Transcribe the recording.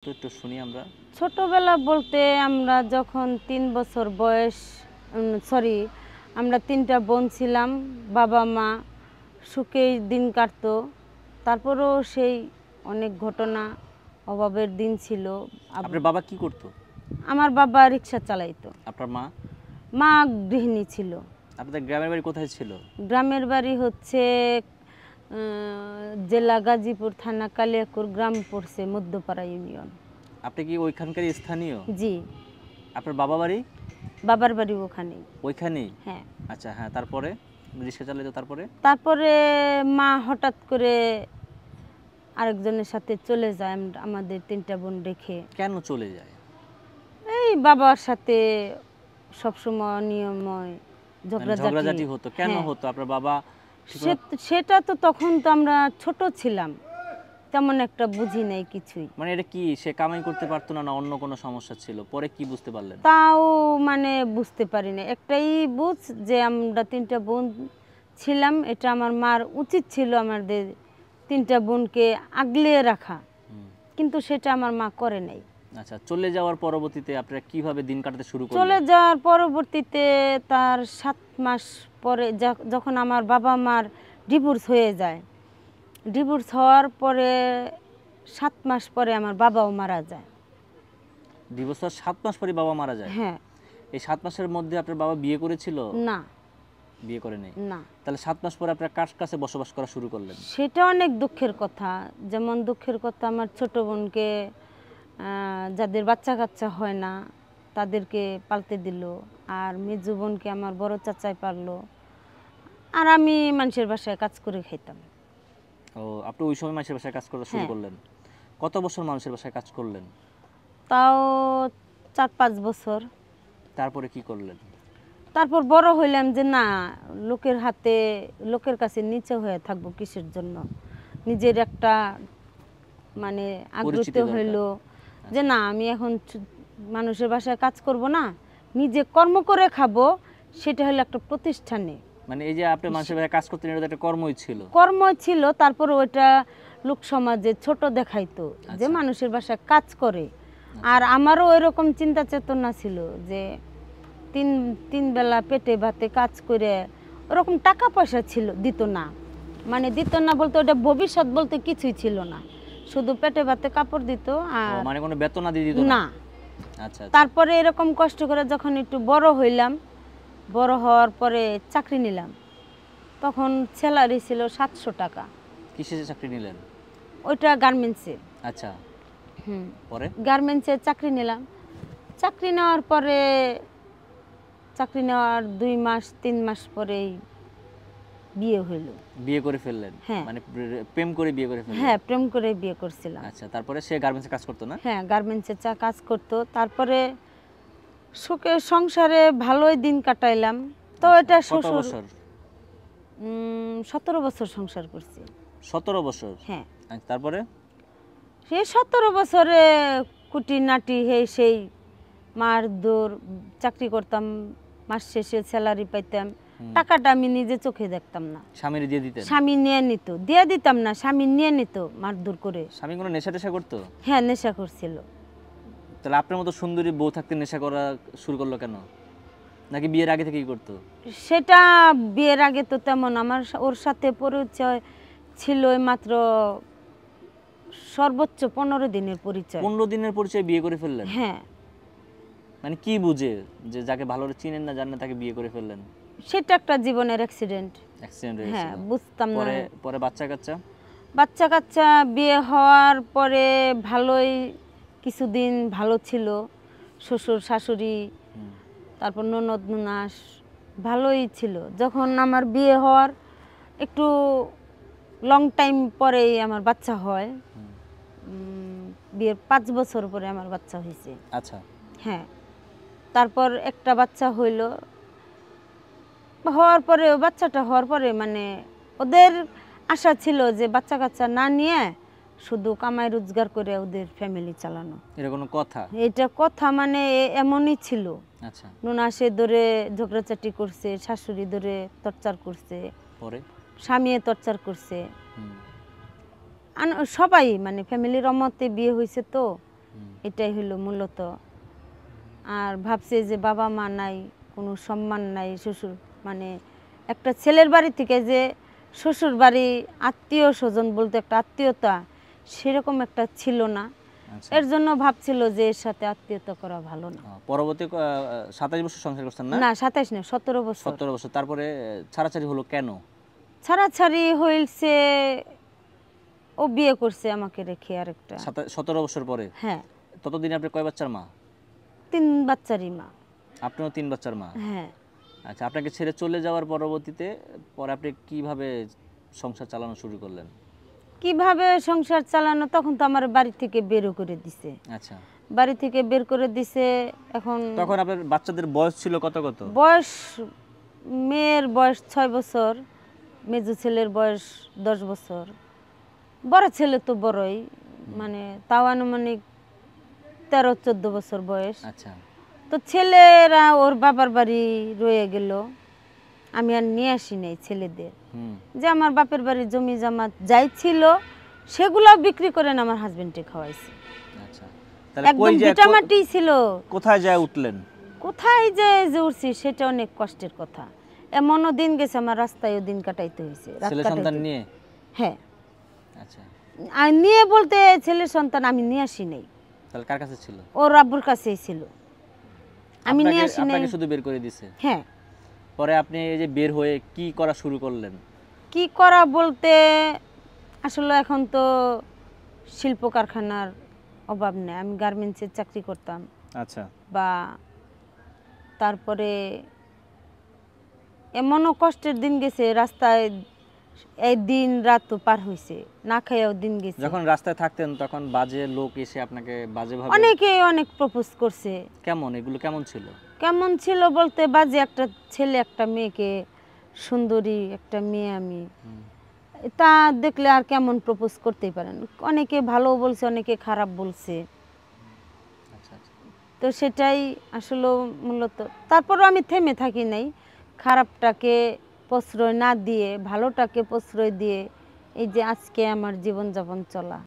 তো একটু শুনি আমরা। ছোটবেলা বলতে আমরা যখন ৩ বছর বয়স, সরি, আমরা ৩টা বোন ছিলাম। বাবা মা সুখেই দিন কাটতো। তারপরেও সেই অনেক ঘটনা, অভাবের দিন ছিল। আপনার বাবা কি করতো? আমার বাবা রিক্সা চালাইতো। আপনার মা? মা গৃহিণী ছিল। আপনাদের গ্রামের বাড়ি কোথায় ছিল? গ্রামের বাড়ি হচ্ছে জেলা গাজীপুর, থানা কালিয়াকুর, গ্রাম পড়ছে মধ্যপাড়া ইউনিয়ন। আপনি কি ওইখানকার স্থানীয়? জি। আপনার বাবা বাড়ি? বাবার বাড়ি ওখানেই। ওইখানেই? হ্যাঁ। আচ্ছা, হ্যাঁ, তারপরে রিক্সা চালাইতো, তারপরে? তারপরে মা হঠাৎ করে আরেকজনের সাথে চলে যায় আমাদের ৩টা বোন রেখে। কেন চলে যায়? এই বাবার সাথে সবসময় নিয়ময় ঝগড়াঝাটি হতো? কেন হতো? আপনার বাবা সেটা তো তখন তো আমরা ছোট ছিলাম, তেমন একটা বুঝি নাই কিছুই। মানে এটা কি সে কামাই করতে পারতো না, না অন্য কোনো সমস্যা ছিল? পরে কি বুঝতে পারলেন? তাও মানে বুঝতে পারি না। একটাই বুঝ যে আমরা ৩টা বোন ছিলাম, এটা আমার মার উচিত ছিল আমাদের ৩টা বোনকে আগলে রাখা, কিন্তু সেটা আমার মা করে নাই। আচ্ছা, চলে যাওয়ার পরবর্তীতে আপনারা কিভাবে দিন কাটাতে শুরু করলেন? চলে যাওয়ার পরবর্তীতে তার 7 মাস পরে যখন আমার বাবা মার ডিভোর্স হয়ে যায়, ডিভোর্স হওয়ার পরে 7 মাস পরে আমার বাবাও মারা যায়। ডিভোর্স হওয়ার 7 মাস পরে বাবা মারা যায়? হ্যাঁ। এই 7 মাসের মধ্যে আপনার বাবা বিয়ে করেছিল? না। বিয়ে করে নাই? না। তাহলে 7 মাস পরে আপনারা কার কাছে বসবাস করা শুরু করলেন? সেটা অনেক দুঃখের কথা। যেমন দুঃখের কথা, আমার ছোট বোনকে যাদের বাচ্চা কাচ্চা হয় না তাদেরকে পালতে দিল, আর মেজো বোনকে আমার বড় চাচাই পারলো, আর আমি মানুষের বাসায় কাজ করে খাইতাম। ও, আপনি ওই সময় মানুষের বাসায় কাজ করা শুরু করলেন? কত বছর মানুষের বাসায় কাজ করলেন? তাও 4-5 বছর। তারপরে কি করলেন? তারপর বড় হইলাম যে না, লোকের হাতে, লোকের কাছে নিচে হয়ে থাকবো কিসের জন্য। নিজের একটা মানে আগ্রহ হইলো যে না, আমি এখন মানুষের বাসায় কাজ করব না, নিজে কর্ম করে খাবো। সেটা হলো একটা প্রতিষ্ঠানে, মানে এই যে আপনি মানুষের বাসায় কাজ করতেন, এটা একটা কর্মই ছিল? কর্মই ছিল। তারপর ওইটা লোক সমাজে ছোট দেখাইতো যে মানুষের বাসায় কাজ করে। আর আমারও ওইরকম চিন্তা চেতনা ছিল যে তিন বেলা পেটে ভাতে কাজ করে ওরকম টাকা পয়সা ছিল, দিত না। মানে দিত না বলতে ওটা ভবিষ্যৎ বলতে কিছুই ছিল না, শুধু পেটে ভাতে কাপড় দিত। আর মানে কোনো বেতন আদি দিত না? আচ্ছা। তারপরে এরকম কষ্ট করে যখন একটু বড় হইলাম, বড় হওয়ার পরে চাকরি নিলাম, তখন স্যালারি ছিল 700 টাকা। কিসের চাকরি নিলেন? ওইটা গার্মেন্টসে। আচ্ছা। পরে গার্মেন্টসে চাকরি নিলাম। চাকরি নেওয়ার পরে, চাকরি নেওয়ার 2 মাস 3 মাস পরেই বিয়ে হইল। বিয়ে করে ফেললেন? মানে প্রেম করে বিয়ে করে ফেললেন? হ্যাঁ, প্রেম করে বিয়ে করছিলাম। আচ্ছা, তারপরে সে গার্মেন্টসে কাজ করতো না? হ্যাঁ, গার্মেন্টসে কাজ করতো। তারপরে সুখে সংসারে ভালোই দিন কাটাইলাম। তো এটা শ্বশুর 17 বছর সংসার করছি। 17 বছর? হ্যাঁ। তারপরে সেই 17 বছরে কুটিনাটি সেই মারধর, চাকরি করতাম, মাস শেষে স্যালারি পাইতাম, টাকাটা আমি নিজে চোখে দেখতাম না। স্বামীর দিয়ে দিতেন? স্বামী নিয়ে নিত। দিয়ে দিতাম না, স্বামী নিয়ে নিত মারধর করে। স্বামী কোনো নেশা টেশা করতো? হ্যাঁ, নেশা করছিল। তাহলে আপনার মতো সুন্দরী বউ থাকতে নেশা করা শুরু করলো কেন? নাকি বিয়ের আগে থেকেই করতো? সেটা বিয়ের আগে তো তেমন আমার ওর সাথে পরিচয় ছিল মাত্র সর্বোচ্চ 15 দিনের পরিচয়। 15 দিনের পরিচয় বিয়ে করে ফেললেন? হ্যাঁ। মানে কি বুঝে যে যাকে ভালো চিনেন না জানেন তাকে বিয়ে করে ফেললেন? সেটা একটা জীবনের অ্যাক্সিডেন্ট। হয়েছিল? হ্যাঁ, বুঝতাম না। পরে বাচ্চা কাচ্চা বিয়ে হওয়ার পরে ভালোই কিছুদিন ভালো ছিল। শ্বশুর শাশুড়ি, তারপর ননদ ননাস ভালোই ছিল। যখন আমার বিয়ে হওয়ার একটু লং টাইম পরেই আমার বাচ্চা হয়। বিয়ের 5 বছর পরে আমার বাচ্চা হয়েছে। আচ্ছা। হ্যাঁ। তারপর একটা বাচ্চা হইল। হওয়ার পরে বাচ্চাটা হওয়ার পরে মানে ওদের আশা ছিল যে বাচ্চা কাচ্চা না নিয়ে শুধু কামাই রোজগার করে ওদের ফ্যামিলি চালানো। এরকম কথা? এটা কথা মানে এমনই ছিল। আচ্ছা। ননাসে ধরে ঝগড়াচাটি করছে, শাশুড়ি ধরে টর্চার করছে, পরে স্বামী টর্চার করছে। সবাই মানে ফ্যামিলির অমতে বিয়ে হয়েছে তো এটাই হলো মূলত। আর ভাবছে যে বাবা মা নাই, কোনো সম্মান নাই, শ্বশুর মানে একটা ছেলের বাড়ি থেকে যে শ্বশুর বাড়ি আত্মীয় স্বজন বলতে একটা আত্মীয়তা সেরকম একটা ছিল না। আচ্ছা। এর জন্য ভাবছিল যে এর সাথে আত্মীয়তা করা ভালো না। পরবর্তী 27 বছর সংসার করছেন না? না 27 না 17 বছর। 17 বছর। তারপরে ছাড়াছাড়ি হলো কেন? ছাড়াছাড়ি হইছে, ও বিয়ে করছে আমাকে রেখে আরেকটা। 17 বছর পরে? হ্যাঁ। ততদিনে আপনি কয় বাচ্চার মা? 3 বাচ্চারই মা। আপনিও 3 বাচ্চার মা? হ্যাঁ। আচ্ছা, আপনাকে ছেড়ে চলে যাওয়ার পরবর্তীতে পরে আপনি কিভাবে সংসার চালানো শুরু করলেন? কিভাবে সংসার চালানো, তখন তো আমার বাড়ি থেকে বেরও করে দিছে। আচ্ছা। বাড়ি থেকে বের করে দিছে। এখন তখন আপনার বাচ্চাদের বয়স ছিল কত কত? বয়স, মেয়ের বয়স 6 বছর, মেজো ছেলের বয়স 10 বছর, বড় ছেলে তো বড়ই, মানে তাও আনুমানিক 13-14 বছর বয়স। আচ্ছা। তো ছেলেরা ওর বাবার বাড়ি রয়ে গেল, আমি আর নিয়ে আসি নাই ছেলেদের। যে আমার বাপের বাড়ির জমি জমা যাই ছিল সেগুলো বিক্রি করে আমার হাজবেন্ডে খাওয়াইছে। আচ্ছা। একদম ভিটামাটি ছিল। কোথায় যায় উঠলেন? কোথায় যে উঠছি সেটা অনেক কষ্টের কথা। এমনও দিন গেছে আমার রাস্তায়ও দিন কাটাইতে হয়েছে। ছেলে সন্তান নিয়ে? হ্যাঁ। আচ্ছা। আর নিয়ে বলতে ছেলের সন্তান আমি নিয়ে আসি নাই। তাহলে কার কাছে ছিল? ওর আব্বুর কাছেই ছিল, আমি নিয়ে আসি নাই। আপনাকে শুধু বের করে দিয়েছে? হ্যাঁ। পরে আপনি এই যে বের হয়ে কি করা শুরু করলেন? কি করা বলতে আসলে এখন তো শিল্প কারখানার অভাব নেই, আমি গার্মেন্টসের চাকরি করতাম। আচ্ছা। বা তারপরে এমনও কষ্টের দিন গেছে, রাস্তায় এই দিন রাত তো পার হইছে, না খাইয়াও দিন গেছে। যখন রাস্তায় থাকতেন তখন বাজে লোক এসে আপনাকে বাজেভাবে অনেকে অনেক প্রপোজ করছে। কেমন, এগুলো কেমন ছিল? কেমন ছিল বলতে বাজে একটা ছেলে একটা মেয়েকে, সুন্দরী একটা মেয়ে আমি, তা দেখলে আর কেমন প্রপোজ করতেই পারেন। অনেকে ভালো বলছে, অনেকে খারাপ বলছে। আচ্ছা আচ্ছা। তো সেটাই আসলে মূলত। তারপরও আমি থেমে থাকি নাই, খারাপটাকে প্রশ্রয় না দিয়ে ভালোটাকে প্রশ্রয় দিয়ে এই যে আজকে আমার জীবনযাপন চলা।